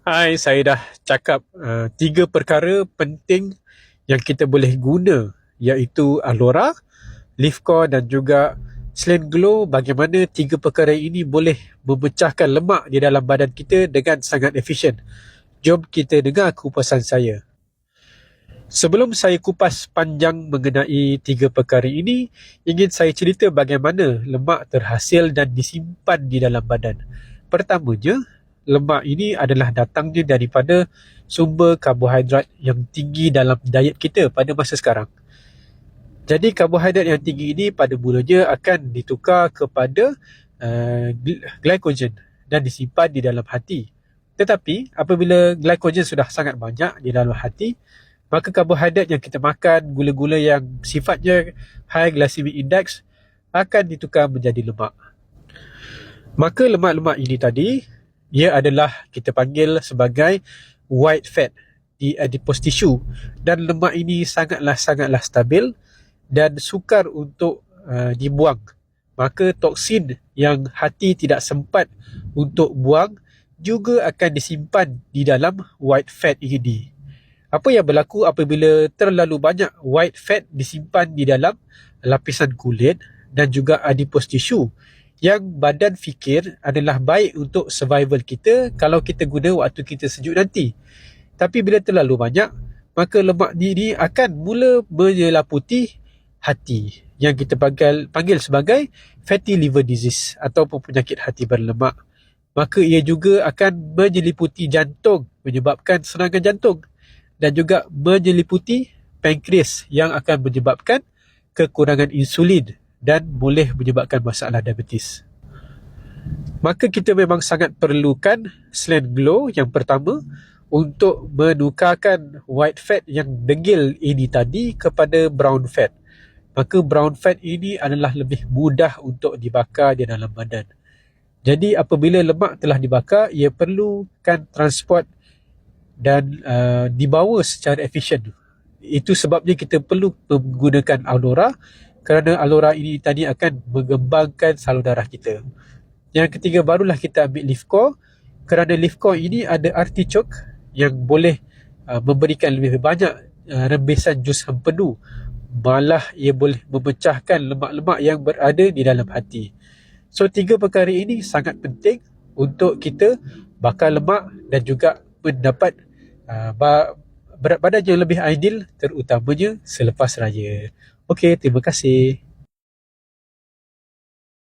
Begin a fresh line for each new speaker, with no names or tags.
Hai, saya dah cakap tiga perkara penting yang kita boleh guna, iaitu Alora, Liftcore dan juga Slant Glow. Bagaimana tiga perkara ini boleh memecahkan lemak di dalam badan kita dengan sangat efisien. Jom kita dengar kupasan saya. Sebelum saya kupas panjang mengenai tiga perkara ini, ingin saya cerita bagaimana lemak terhasil dan disimpan di dalam badan. Pertamanya, lemak ini adalah datangnya daripada sumber karbohidrat yang tinggi dalam diet kita pada masa sekarang. Jadi karbohidrat yang tinggi ini pada mulanya akan ditukar kepada glycogen dan disimpan di dalam hati. Tetapi apabila glycogen sudah sangat banyak di dalam hati, maka karbohidrat yang kita makan, gula-gula yang sifatnya high glycemic index akan ditukar menjadi lemak. Maka lemak-lemak ini tadi, ia adalah kita panggil sebagai white fat di adipose tissue, dan lemak ini sangatlah stabil dan sukar untuk dibuang. Maka toksin yang hati tidak sempat untuk buang juga akan disimpan di dalam white fat ini. Apa yang berlaku apabila terlalu banyak white fat disimpan di dalam lapisan kulit dan juga adipose tissue yang badan fikir adalah baik untuk survival kita kalau kita guna waktu kita sejuk nanti. Tapi bila terlalu banyak, maka lemak ini akan mula menyelaputi hati yang kita panggil sebagai fatty liver disease ataupun penyakit hati berlemak. Maka ia juga akan menyeliputi jantung, menyebabkan serangan jantung, dan juga menyeliputi pankreas yang akan menyebabkan kekurangan insulin dan boleh menyebabkan masalah diabetes. Maka kita memang sangat perlukan Slant Glow yang pertama untuk menukarkan white fat yang degil ini tadi kepada brown fat. Maka brown fat ini adalah lebih mudah untuk dibakar di dalam badan. Jadi apabila lemak telah dibakar, ia perlukan transport dan dibawa secara efisien. Itu sebabnya kita perlu menggunakan Alora, kerana Alora ini tadi akan mengembangkan salur darah kita. Yang ketiga, barulah kita ambil Liftcore, kerana Liftcore ini ada artichoke yang boleh memberikan lebih banyak rembesan jus hempedu. Malah ia boleh memecahkan lemak-lemak yang berada di dalam hati. So tiga perkara ini sangat penting untuk kita bakar lemak dan juga mendapat berat badan yang lebih ideal, terutamanya selepas raya. Okey, terima kasih.